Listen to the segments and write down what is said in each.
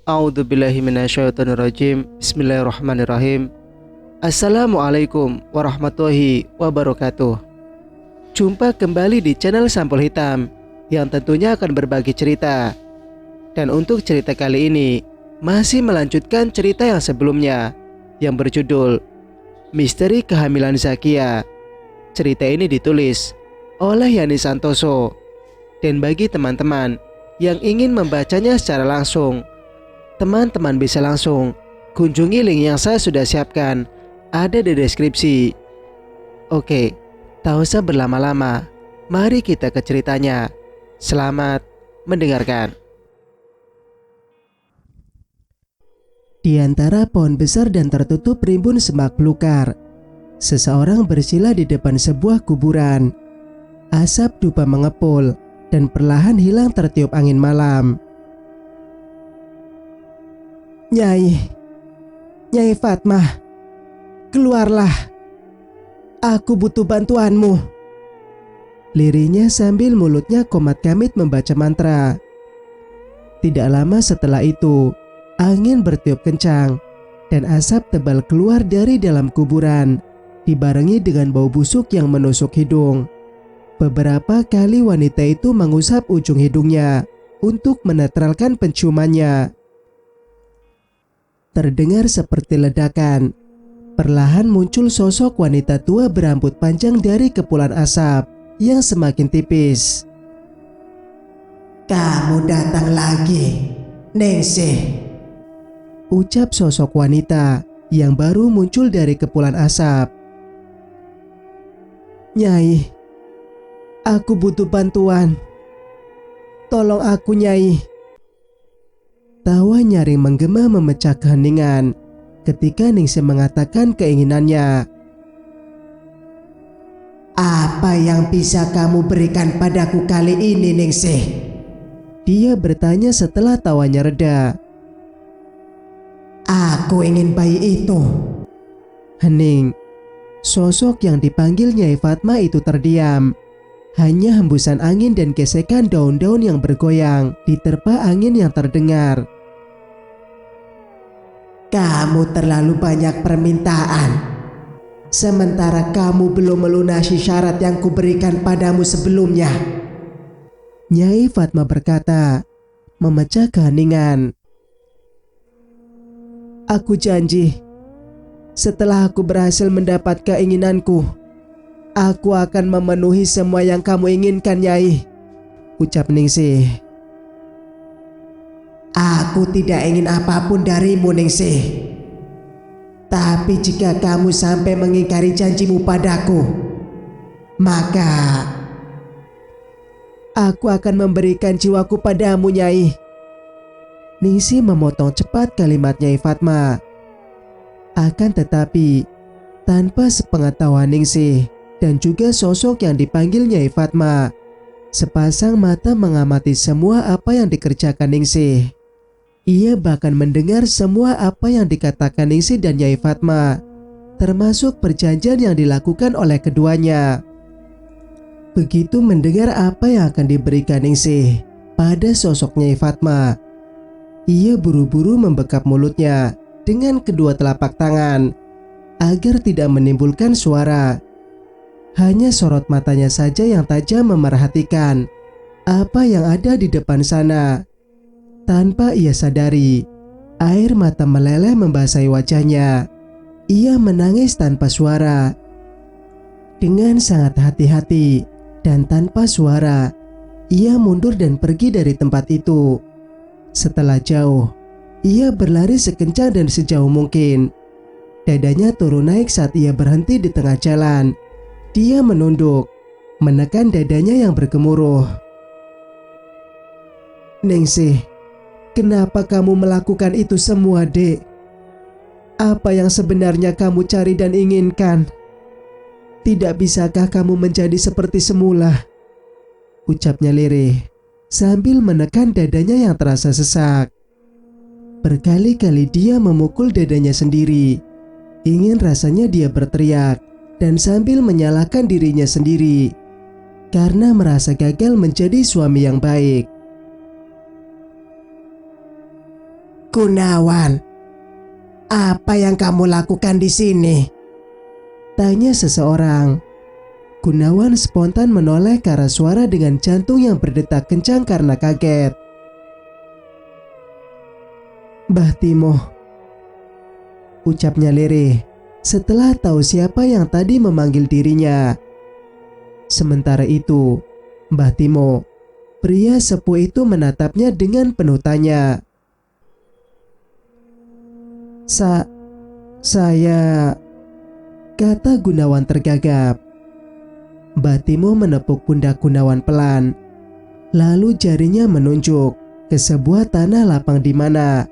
A'udzubillahi minasyaitonirrajim. Bismillahirrahmanirrahim. Assalamualaikum warahmatullahi wabarakatuh. Jumpa kembali di channel Sampul Hitam yang tentunya akan berbagi cerita. Dan untuk cerita kali ini masih melanjutkan cerita yang sebelumnya yang berjudul Misteri Kehamilan Zakia. Cerita ini ditulis oleh Yani Santoso. Dan bagi teman-teman yang ingin membacanya secara langsung, teman-teman bisa langsung kunjungi link yang saya sudah siapkan, ada di deskripsi. Oke, tak usah berlama-lama, mari kita ke ceritanya. Selamat mendengarkan. Di antara pohon besar dan tertutup rimbun semak belukar, seseorang bersila di depan sebuah kuburan. Asap dupa mengepul dan perlahan hilang tertiup angin malam. Nyai Fatmah, keluarlah. Aku butuh bantuanmu. Lirihnya sambil mulutnya komat kamit membaca mantra. Tidak lama setelah itu, angin bertiup kencang dan asap tebal keluar dari dalam kuburan, dibarengi dengan bau busuk yang menusuk hidung. Beberapa kali wanita itu mengusap ujung hidungnya untuk menetralkan penciumannya. Terdengar seperti ledakan. Perlahan muncul sosok wanita tua berambut panjang dari kepulan asap yang semakin tipis. Kamu datang lagi, Ningsih, ucap sosok wanita yang baru muncul dari kepulan asap. Nyai, aku butuh bantuan. Tolong aku, Nyai. Tawa nyaring menggema memecah keheningan ketika Ningsih mengatakan keinginannya. Apa yang bisa kamu berikan padaku kali ini, Ningsih? Dia bertanya setelah tawanya reda. Aku ingin bayi itu. Hening. Sosok yang dipanggil Nyai Fatmah itu terdiam. Hanya hembusan angin dan gesekan daun-daun yang bergoyang diterpa angin yang terdengar. Kamu terlalu banyak permintaan. Sementara kamu belum melunasi syarat yang kuberikan padamu sebelumnya. Nyai Fatmah berkata, memecah keheningan. Aku janji, setelah aku berhasil mendapat keinginanku, aku akan memenuhi semua yang kamu inginkan, Nyai, ucap Ningsih. Aku tidak ingin apapun darimu, Ningsih. Tapi jika kamu sampai mengingkari janjimu padaku, maka aku akan memberikan jiwaku padamu, Nyai. Ningsih memotong cepat kalimat Nyai Fatmah. Akan tetapi, tanpa sepengetahuan Ningsih dan juga sosok yang dipanggil Nyai Fatmah, sepasang mata mengamati semua apa yang dikerjakan Ningsih. Ia bahkan mendengar semua apa yang dikatakan Ningsih dan Nyai Fatmah, termasuk perjanjian yang dilakukan oleh keduanya. Begitu mendengar apa yang akan diberikan Ningsih pada sosok Nyai Fatmah, ia buru-buru membekap mulutnya dengan kedua telapak tangan agar tidak menimbulkan suara. Hanya sorot matanya saja yang tajam memerhatikan apa yang ada di depan sana. Tanpa ia sadari, air mata meleleh membasahi wajahnya. Ia menangis tanpa suara. Dengan sangat hati-hati dan tanpa suara, ia mundur dan pergi dari tempat itu. Setelah jauh, ia berlari sekencang dan sejauh mungkin. Dadanya turun naik saat ia berhenti di tengah jalan. Dia menunduk, menekan dadanya yang bergemuruh. Ningsih, kenapa kamu melakukan itu semua, Dek? Apa yang sebenarnya kamu cari dan inginkan? Tidak bisakah kamu menjadi seperti semula? Ucapnya lirih sambil menekan dadanya yang terasa sesak. Berkali-kali dia memukul dadanya sendiri. Ingin rasanya dia berteriak dan sambil menyalahkan dirinya sendiri karena merasa gagal menjadi suami yang baik. Gunawan, apa yang kamu lakukan di sini? Tanya seseorang. Gunawan spontan menoleh ke arah suara dengan jantung yang berdetak kencang karena kaget. Mbah Timo, ucapnya lirih setelah tahu siapa yang tadi memanggil dirinya. Sementara itu, Mbah Timo, pria sepuh itu menatapnya dengan penuh tanya. Saya, kata Gunawan tergagap. Mbah Timo menepuk pundak Gunawan pelan, lalu jarinya menunjuk ke sebuah tanah lapang di mana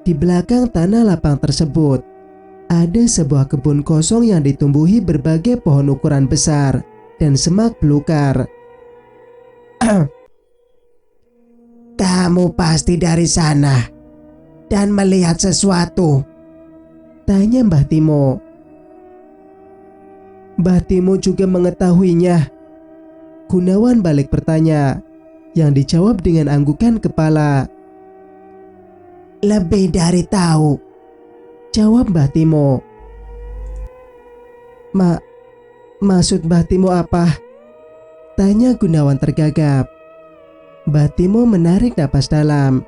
di belakang tanah lapang tersebut ada sebuah kebun kosong yang ditumbuhi berbagai pohon ukuran besar dan semak belukar. Kamu pasti dari sana dan melihat sesuatu, tanya Mbah Timo. Mbah Timo juga mengetahuinya. Gunawan balik bertanya, yang dijawab dengan anggukan kepala. Lebih dari tahu, jawab Mbah Timo. Maksud Mbah Timo apa? Tanya Gunawan tergagap. Mbah Timo menarik napas dalam,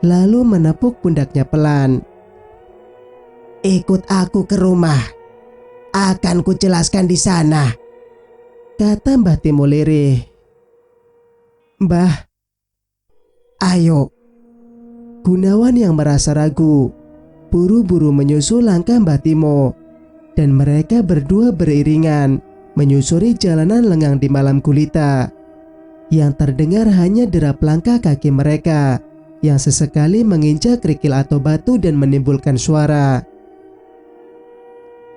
lalu menepuk pundaknya pelan. Ikut aku ke rumah. Akan kujelaskan di sana, kata Mbah Timo lirih. Mbah, ayo. Gunawan yang merasa ragu buru-buru menyusul langkah Mbah Timo, dan mereka berdua beriringan menyusuri jalanan lengang di malam gulita. Yang terdengar hanya derap langkah kaki mereka yang sesekali menginjak kerikil atau batu dan menimbulkan suara.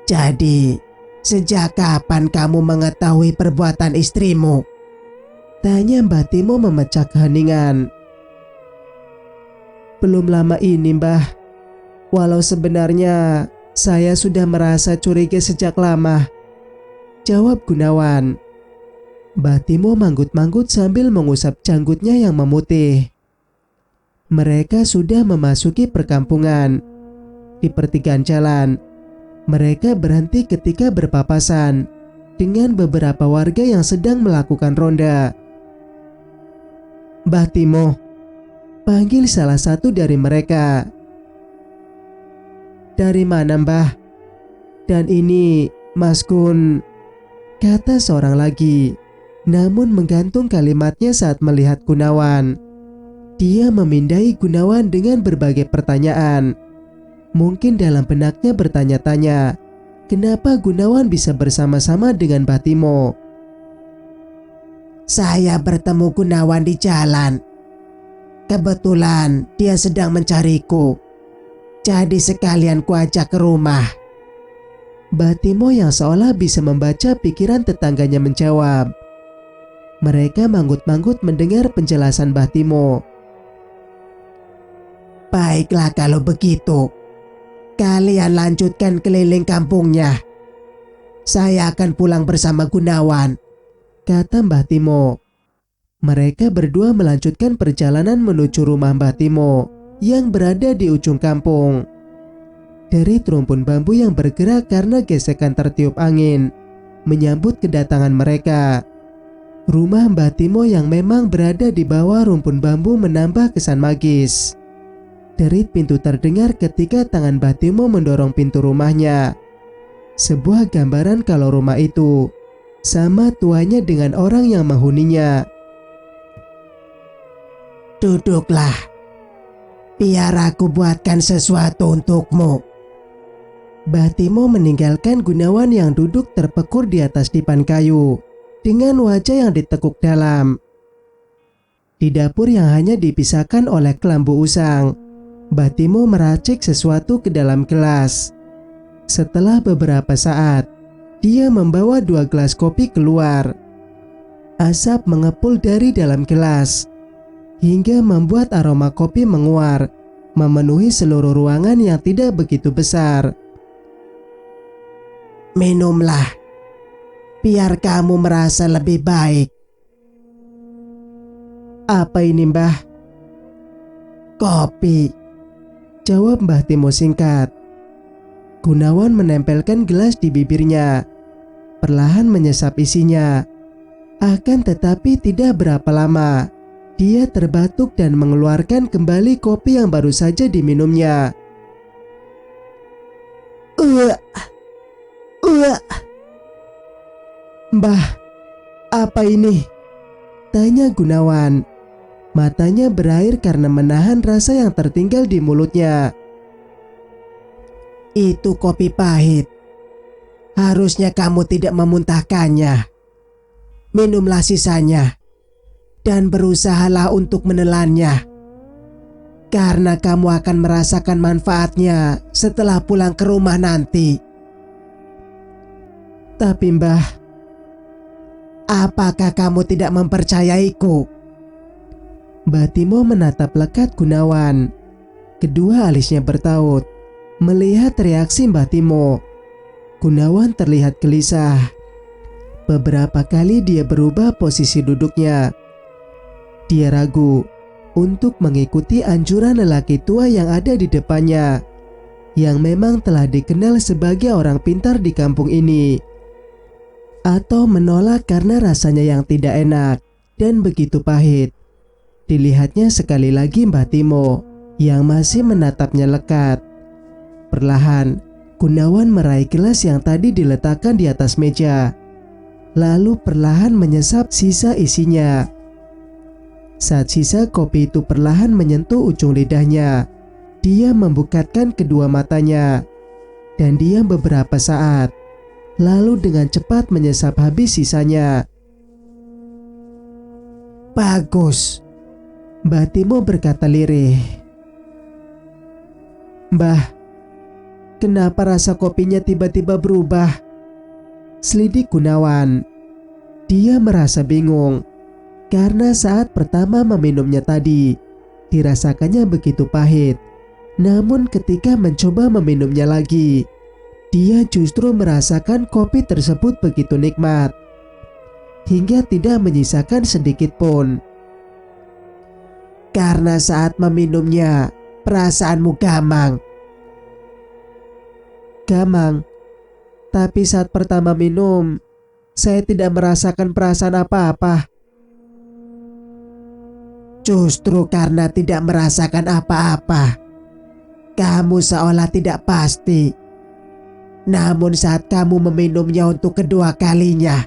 Jadi, sejak kapan kamu mengetahui perbuatan istrimu? Tanya Mbah Timo memecah keheningan. Belum lama ini, Mbah. Walau sebenarnya saya sudah merasa curiga sejak lama, jawab Gunawan. Mbah Timo manggut-manggut sambil mengusap janggutnya yang memutih. Mereka sudah memasuki perkampungan. Di pertigaan jalan, mereka berhenti ketika berpapasan dengan beberapa warga yang sedang melakukan ronda. Mbah Timo, panggil salah satu dari mereka. Dari mana, Mbah? Dan ini Mas Kun, kata seorang lagi, namun menggantung kalimatnya saat melihat Gunawan. Dia memindai Gunawan dengan berbagai pertanyaan. Mungkin dalam benaknya bertanya-tanya, kenapa Gunawan bisa bersama-sama dengan Mbah Timo. Saya bertemu Gunawan di jalan. Kebetulan dia sedang mencariku. Jadi sekalian kuajak ke rumah. Mbah Timo yang seolah bisa membaca pikiran tetangganya menjawab. Mereka manggut-manggut mendengar penjelasan Mbah Timo. Baiklah kalau begitu. Kalian lanjutkan keliling kampungnya. Saya akan pulang bersama Gunawan, kata Mbah Timo. Mereka berdua melanjutkan perjalanan menuju rumah Mbah Timo yang berada di ujung kampung. Dari rumpun bambu yang bergerak karena gesekan tertiup angin menyambut kedatangan mereka. Rumah Mbah Timo yang memang berada di bawah rumpun bambu menambah kesan magis. Derit pintu terdengar ketika tangan Mbah Timo mendorong pintu rumahnya. Sebuah gambaran kalau rumah itu sama tuanya dengan orang yang menghuninya. Duduklah, biar aku buatkan sesuatu untukmu. Mbah Timo meninggalkan Gunawan yang duduk terpekur di atas dipan kayu dengan wajah yang ditekuk dalam. Di dapur yang hanya dipisahkan oleh kelambu usang, Mbah Timo meracik sesuatu ke dalam gelas. Setelah beberapa saat, dia membawa 2 gelas kopi keluar. Asap mengepul dari dalam gelas, hingga membuat aroma kopi menguar, memenuhi seluruh ruangan yang tidak begitu besar. Minumlah, biar kamu merasa lebih baik. Apa ini, Mbah? Kopi. Jawab Mbah Timo singkat. Gunawan menempelkan gelas di bibirnya, perlahan menyesap isinya. Akan tetapi tidak berapa lama, dia terbatuk dan mengeluarkan kembali kopi yang baru saja diminumnya. Mbah, apa ini? Tanya Gunawan. Matanya berair karena menahan rasa yang tertinggal di mulutnya. Itu kopi pahit. Harusnya kamu tidak memuntahkannya. Minumlah sisanya dan berusahalah untuk menelannya. Karena kamu akan merasakan manfaatnya setelah pulang ke rumah nanti. Tapi Mbah, apakah kamu tidak mempercayaiku? Mbah Timo menatap lekat Gunawan. Kedua alisnya bertaut. Melihat reaksi Mbah Timo, Gunawan terlihat gelisah. Beberapa kali dia berubah posisi duduknya. Dia ragu untuk mengikuti anjuran lelaki tua yang ada di depannya, yang memang telah dikenal sebagai orang pintar di kampung ini, atau menolak karena rasanya yang tidak enak dan begitu pahit. Dilihatnya sekali lagi Mbah Timo yang masih menatapnya lekat. Perlahan, Gunawan meraih gelas yang tadi diletakkan di atas meja, lalu perlahan menyesap sisa isinya. Saat sisa kopi itu perlahan menyentuh ujung lidahnya, dia membukatkan kedua matanya dan diam beberapa saat, lalu dengan cepat menyesap habis sisanya. Bagus, Mbah Timo berkata lirih. Mbah, kenapa rasa kopinya tiba-tiba berubah? Selidik Gunawan. Dia merasa bingung karena saat pertama meminumnya tadi dirasakannya begitu pahit. Namun ketika mencoba meminumnya lagi, dia justru merasakan kopi tersebut begitu nikmat, hingga tidak menyisakan sedikit pun. Karena saat meminumnya, perasaanmu gamang. Gamang? Tapi saat pertama minum, saya tidak merasakan perasaan apa-apa. Justru karena tidak merasakan apa-apa, kamu seolah tidak pasti. Namun saat kamu meminumnya untuk kedua kalinya,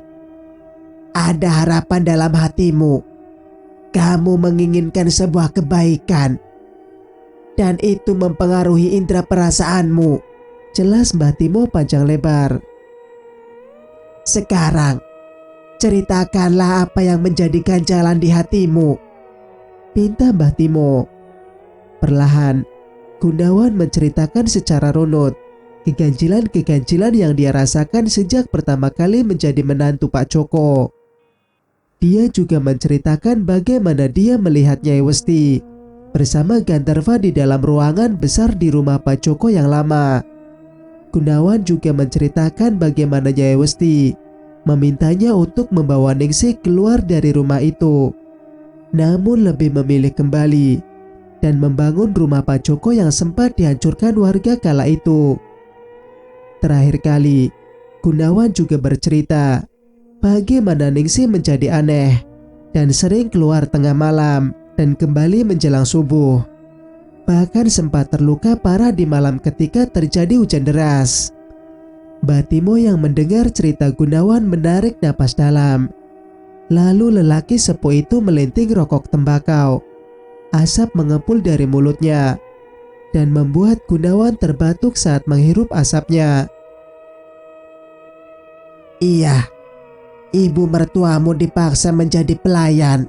ada harapan dalam hatimu. Kamu menginginkan sebuah kebaikan, dan itu mempengaruhi indera perasaanmu. Jelas Mbah Timo panjang lebar. Sekarang, ceritakanlah apa yang menjadi ganjalan di hatimu, pinta Mbah Timo. Perlahan, Gunawan menceritakan secara runut keganjilan-keganjilan yang dia rasakan sejak pertama kali menjadi menantu Pak Joko. Dia juga menceritakan bagaimana dia melihat Nyai Westi bersama Gandharva di dalam ruangan besar di rumah Pak Joko yang lama. Gunawan juga menceritakan bagaimana Nyai Westi memintanya untuk membawa Ningsih keluar dari rumah itu, namun lebih memilih kembali dan membangun rumah Pak Joko yang sempat dihancurkan warga kala itu. Terakhir kali, Gunawan juga bercerita bagaimana Ningsih menjadi aneh dan sering keluar tengah malam dan kembali menjelang subuh. Bahkan sempat terluka parah di malam ketika terjadi hujan deras. Mbah Timo yang mendengar cerita Gunawan menarik napas dalam. Lalu lelaki sepuh itu melinting rokok tembakau. Asap mengepul dari mulutnya dan membuat Gunawan terbatuk saat menghirup asapnya. Iya, ibu mertuamu dipaksa menjadi pelayan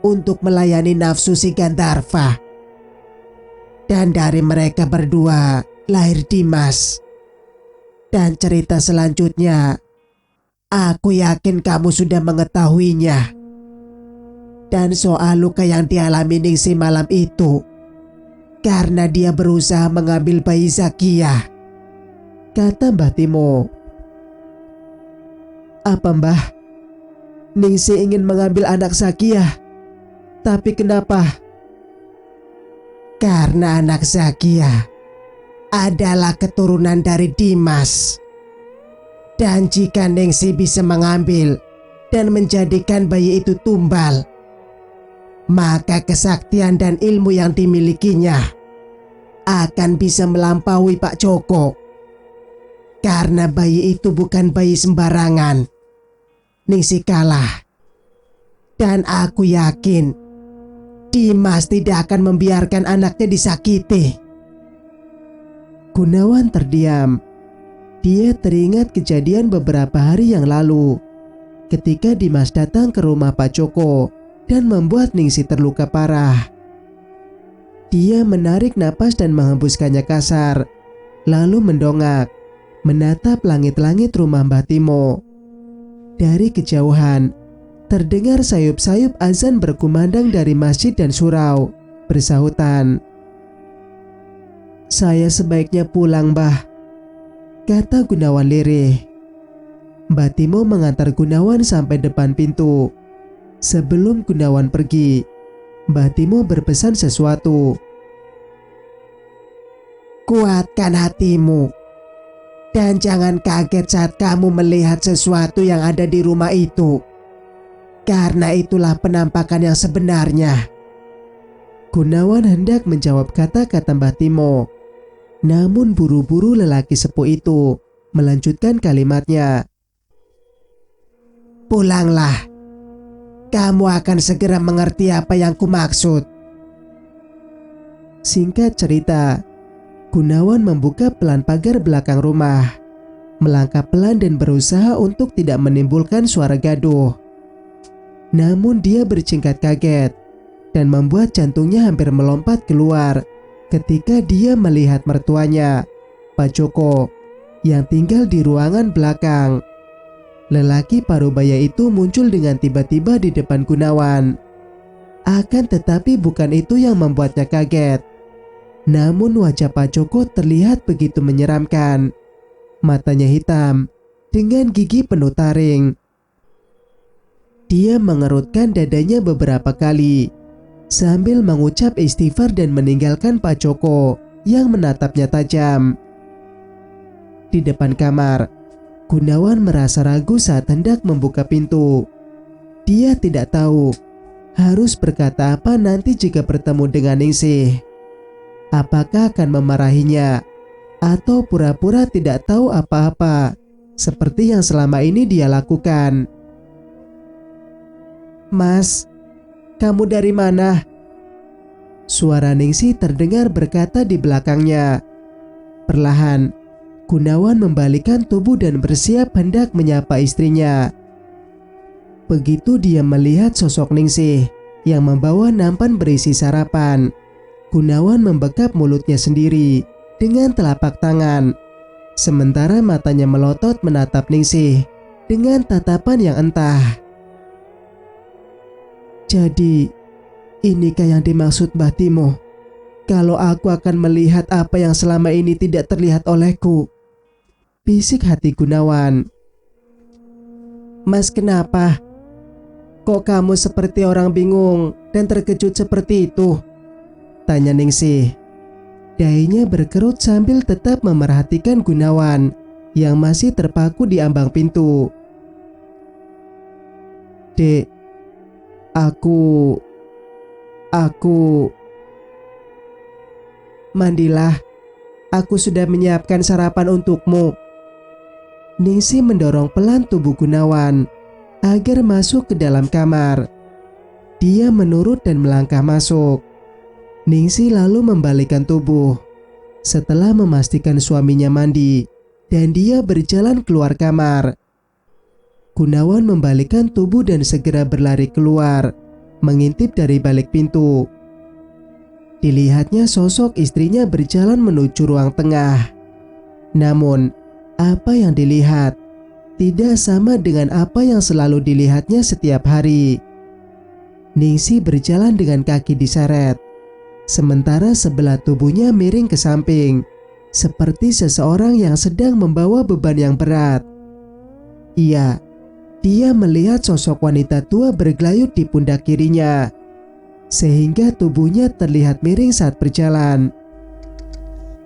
untuk melayani nafsu si Gandharva. Dan dari mereka berdua lahir Dimas. Dan cerita selanjutnya, aku yakin kamu sudah mengetahuinya. Dan soal luka yang dialami Ningsih malam itu, karena dia berusaha mengambil bayi Zakia, kata Mbah Timo. Apa Mbah? Ningsih ingin mengambil anak Zakia, tapi kenapa? Karena anak Zakia adalah keturunan dari Dimas. Dan jika Ningsih bisa mengambil dan menjadikan bayi itu tumbal, maka kesaktian dan ilmu yang dimilikinya akan bisa melampaui Pak Joko. Karena bayi itu bukan bayi sembarangan. Ningsih kalah. Dan aku yakin Dimas tidak akan membiarkan anaknya disakiti. Gunawan terdiam. Dia teringat kejadian beberapa hari yang lalu ketika Dimas datang ke rumah Pak Joko dan membuat Ningsih terluka parah. Dia menarik napas dan menghembuskannya kasar, lalu mendongak, menatap langit-langit rumah Mbah Timo. Dari kejauhan, terdengar sayup-sayup azan berkumandang dari masjid dan surau, bersahutan. "Saya sebaiknya pulang, Mbah," kata Gunawan lirih. Mbah Timo mengantar Gunawan sampai depan pintu. Sebelum Gunawan pergi, Mbah Timo berpesan sesuatu. "Kuatkan hatimu dan jangan kaget saat kamu melihat sesuatu yang ada di rumah itu. Karena itulah penampakan yang sebenarnya." Gunawan hendak menjawab kata-kata Mbah Timo. Namun buru-buru lelaki sepuh itu melanjutkan kalimatnya. "Pulanglah. Kamu akan segera mengerti apa yang kumaksud." Singkat cerita, Gunawan membuka pelan pagar belakang rumah, melangkah pelan dan berusaha untuk tidak menimbulkan suara gaduh. Namun dia berjingkat kaget dan membuat jantungnya hampir melompat keluar ketika dia melihat mertuanya, Pak Joko, yang tinggal di ruangan belakang. Lelaki parubaya itu muncul dengan tiba-tiba di depan Gunawan. Akan tetapi bukan itu yang membuatnya kaget. Namun wajah Pak Joko terlihat begitu menyeramkan. Matanya hitam dengan gigi penuh taring. Dia mengerutkan dadanya beberapa kali sambil mengucap istighfar dan meninggalkan Pak Joko yang menatapnya tajam. Di depan kamar, Gunawan merasa ragu saat hendak membuka pintu. Dia tidak tahu harus berkata apa nanti jika bertemu dengan Ningsih. Apakah akan memarahinya atau pura-pura tidak tahu apa-apa seperti yang selama ini dia lakukan. "Mas, kamu dari mana?" Suara Ningsih terdengar berkata di belakangnya. Perlahan, Gunawan membalikkan tubuh dan bersiap hendak menyapa istrinya. Begitu dia melihat sosok Ningsih yang membawa nampan berisi sarapan, Gunawan membekap mulutnya sendiri dengan telapak tangan, sementara matanya melotot menatap Ningsih dengan tatapan yang entah. "Jadi, inikah yang dimaksud Mbah Timo? Kalau aku akan melihat apa yang selama ini tidak terlihat olehku," bisik hati Gunawan. "Mas, kenapa? Kok kamu seperti orang bingung dan terkejut seperti itu?" tanya Ningsih. Dahinya berkerut sambil tetap memerhatikan Gunawan yang masih terpaku di ambang pintu. "Dek, Aku... Mandilah, aku sudah menyiapkan sarapan untukmu." Ningsih mendorong pelan tubuh Gunawan agar masuk ke dalam kamar. Dia menurut dan melangkah masuk. Ningsih lalu membalikkan tubuh setelah memastikan suaminya mandi dan dia berjalan keluar kamar. Gunawan membalikkan tubuh dan segera berlari keluar, mengintip dari balik pintu. Dilihatnya sosok istrinya berjalan menuju ruang tengah. Namun, apa yang dilihat tidak sama dengan apa yang selalu dilihatnya setiap hari. Ningsih berjalan dengan kaki diseret, sementara sebelah tubuhnya miring ke samping, seperti seseorang yang sedang membawa beban yang berat. Iya, dia melihat sosok wanita tua bergelayut di pundak kirinya, sehingga tubuhnya terlihat miring saat berjalan.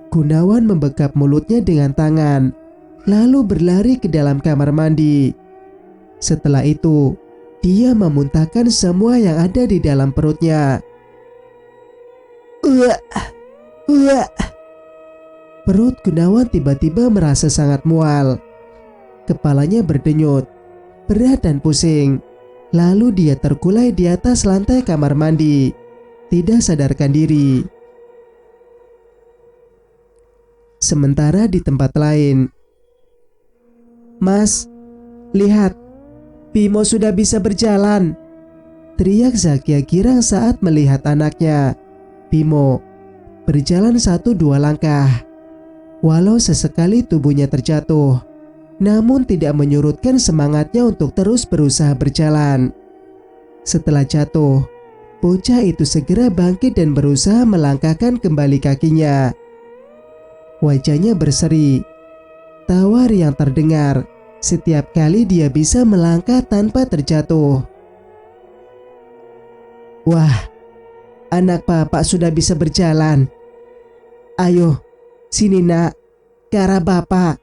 Gunawan membekap mulutnya dengan tangan, lalu berlari ke dalam kamar mandi. Setelah itu, dia memuntahkan semua yang ada di dalam perutnya. Uah, uah. Perut Gunawan tiba-tiba merasa sangat mual. Kepalanya berdenyut, berat dan pusing. Lalu dia terkulai di atas lantai kamar mandi, tidak sadarkan diri. Sementara di tempat lain, "Mas, lihat, Bimo sudah bisa berjalan," teriak Zakia girang saat melihat anaknya. Bimo berjalan 1-2 langkah. Walau sesekali tubuhnya terjatuh, namun tidak menyurutkan semangatnya untuk terus berusaha berjalan. Setelah jatuh, bocah itu segera bangkit dan berusaha melangkahkan kembali kakinya. Wajahnya berseri, tawa yang terdengar setiap kali dia bisa melangkah tanpa terjatuh. "Wah, anak Bapak sudah bisa berjalan. Ayo, sini nak, ke arah Bapak."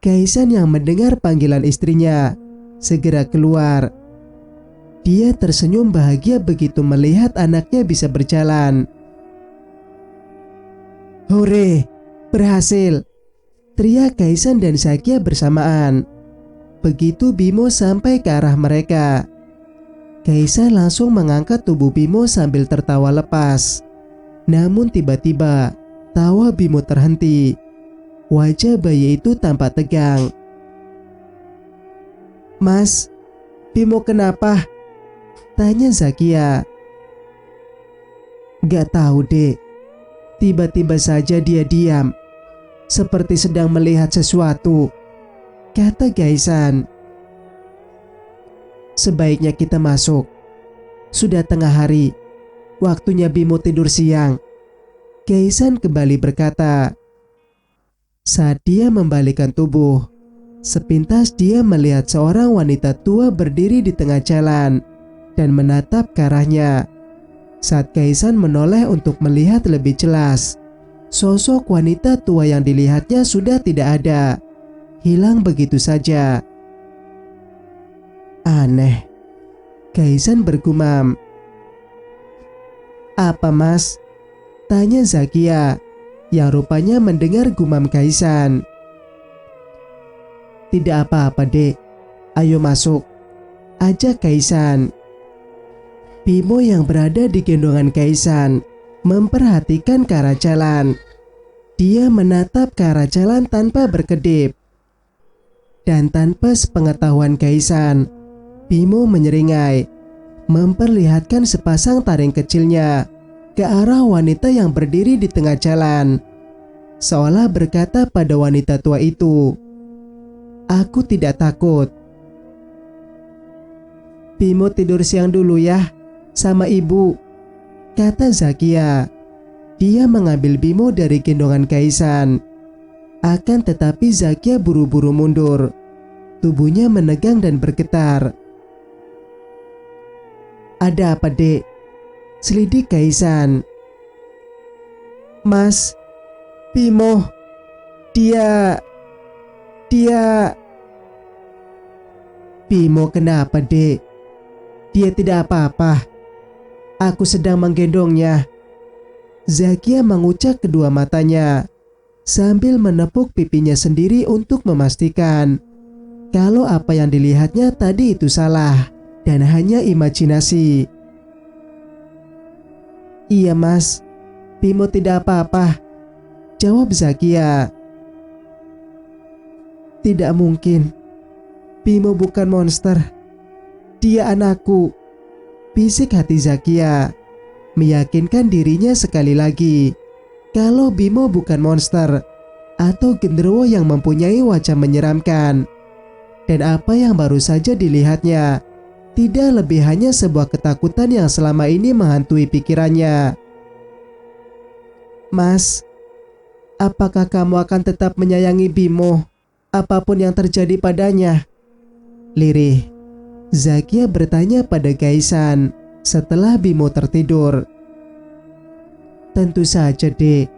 Kaisan yang mendengar panggilan istrinya segera keluar. Dia tersenyum bahagia begitu melihat anaknya bisa berjalan. "Hore, berhasil!" teriak Kaisan dan Zakia bersamaan. Begitu Bimo sampai ke arah mereka, Kaisan langsung mengangkat tubuh Bimo sambil tertawa lepas. Namun tiba-tiba tawa Bimo terhenti. Wajah bayi itu tampak tegang. "Mas, Bimo kenapa?" tanya Zakia. "Gak tahu dek, tiba-tiba saja dia diam, seperti sedang melihat sesuatu," kata Kaisan. "Sebaiknya kita masuk. Sudah tengah hari, waktunya Bimo tidur siang," Kaisan kembali berkata. Saat dia membalikkan tubuh, sepintas dia melihat seorang wanita tua berdiri di tengah jalan dan menatap ke arahnya. Saat Kaisan menoleh untuk melihat lebih jelas, sosok wanita tua yang dilihatnya sudah tidak ada, hilang begitu saja. "Aneh," Kaisan bergumam. "Apa mas?" tanya Zakia, yang rupanya mendengar gumam Kaisan. "Tidak apa-apa dek, ayo masuk," ajak Kaisan. Bimo yang berada di gendongan Kaisan memperhatikan ke arah jalan. Dia menatap ke arah jalan tanpa berkedip. Dan tanpa sepengetahuan Kaisan, Bimo menyeringai, memperlihatkan sepasang taring kecilnya ke arah wanita yang berdiri di tengah jalan, seolah berkata pada wanita tua itu, "Aku tidak takut." "Bimo tidur siang dulu ya, sama ibu," kata Zakia. Dia mengambil Bimo dari gendongan Kaisan. Akan tetapi Zakia buru-buru mundur. Tubuhnya menegang dan bergetar. "Ada apa dek?" selidik Kaisan. "Mas, Bimo, dia... "Bimo kenapa dek? Dia tidak apa-apa. Aku sedang menggendongnya." Zakia mengucak kedua matanya sambil menepuk pipinya sendiri untuk memastikan kalau apa yang dilihatnya tadi itu salah dan hanya imajinasi. "Iya mas, Bimo tidak apa-apa," jawab Zakia. "Tidak mungkin, Bimo bukan monster. Dia anakku," bisik hati Zakia, meyakinkan dirinya sekali lagi kalau Bimo bukan monster atau genderuwo yang mempunyai wajah menyeramkan. Dan apa yang baru saja dilihatnya tidak lebih hanya sebuah ketakutan yang selama ini menghantui pikirannya. "Mas, apakah kamu akan tetap menyayangi Bimo apapun yang terjadi padanya?" lirih Zakia bertanya pada Kaisan setelah Bimo tertidur. "Tentu saja dek.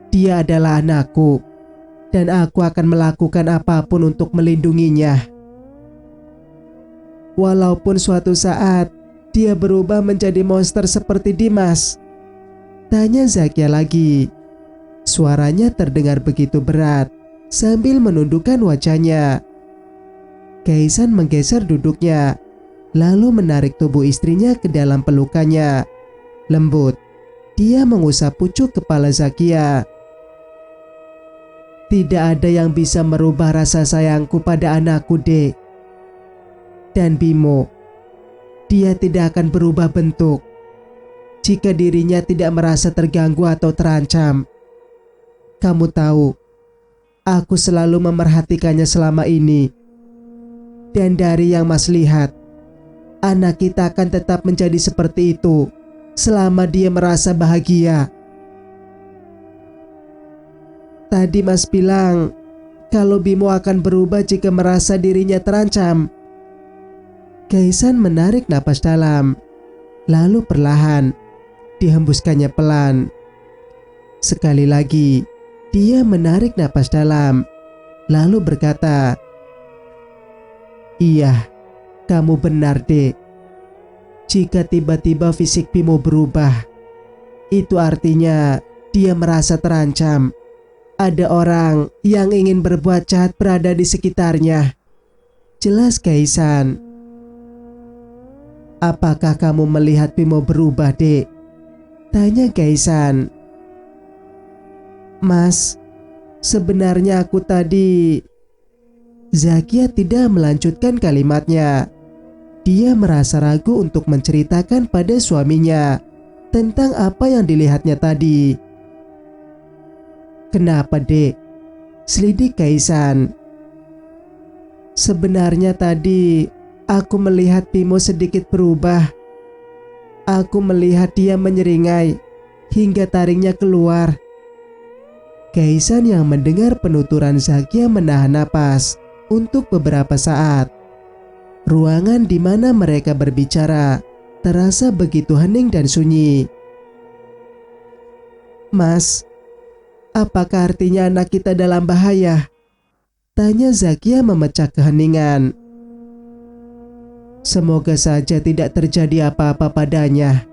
Dia adalah anakku, dan aku akan melakukan apapun untuk melindunginya. Walaupun suatu saat dia berubah menjadi monster seperti Dimas. Tanya Zakia lagi. Suaranya terdengar begitu berat sambil menundukkan wajahnya. Kaisan menggeser duduknya, lalu menarik tubuh istrinya ke dalam pelukannya. Lembut, dia mengusap pucuk kepala Zakia. Tidak ada yang bisa merubah rasa sayangku pada anakku, Dek. Dan Bimo, dia tidak akan berubah bentuk jika dirinya tidak merasa terganggu atau terancam. Kamu tahu, aku selalu memerhatikannya selama ini. Dan dari yang Mas lihat, anak kita akan tetap menjadi seperti itu selama dia merasa bahagia. Tadi Mas bilang kalau Bimo akan berubah jika merasa dirinya terancam. Kaisan menarik napas dalam, lalu perlahan dihembuskannya pelan. Sekali lagi, dia menarik napas dalam, lalu berkata, "Iya, kamu benar, Dek. Jika tiba-tiba fisik Bimo berubah, itu artinya dia merasa terancam. Ada orang yang ingin berbuat jahat berada di sekitarnya." Jelas Kaisan. Apakah kamu melihat Bimo berubah, Dek? Tanya Kaisan. Mas, sebenarnya aku tadi... Zakia tidak melanjutkan kalimatnya. Dia merasa ragu untuk menceritakan pada suaminya tentang apa yang dilihatnya tadi. Kenapa, Dek? Selidik Kaisan. Sebenarnya tadi aku melihat Bimo sedikit berubah. Aku melihat dia menyeringai hingga taringnya keluar. Kaisan yang mendengar penuturan Zakia menahan napas untuk beberapa saat. Ruangan di mana mereka berbicara terasa begitu hening dan sunyi. Mas, apakah artinya anak kita dalam bahaya? Tanya Zakia memecah keheningan. Semoga saja tidak terjadi apa-apa padanya,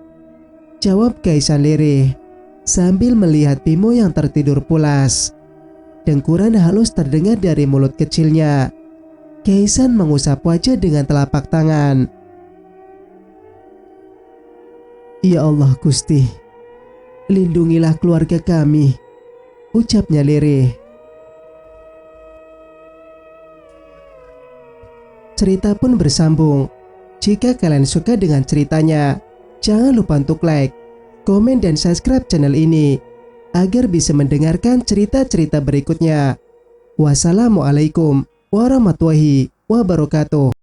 jawab Kaisan lirih sambil melihat Bimo yang tertidur pulas. Dengkuran halus terdengar dari mulut kecilnya. Kaisan mengusap wajah dengan telapak tangan. Ya Allah Gusti, lindungilah keluarga kami, ucapnya lirih. Cerita pun bersambung. Jika kalian suka dengan ceritanya, jangan lupa untuk like, komen, dan subscribe channel ini agar bisa mendengarkan cerita-cerita berikutnya. Wassalamualaikum warahmatullahi wabarakatuh.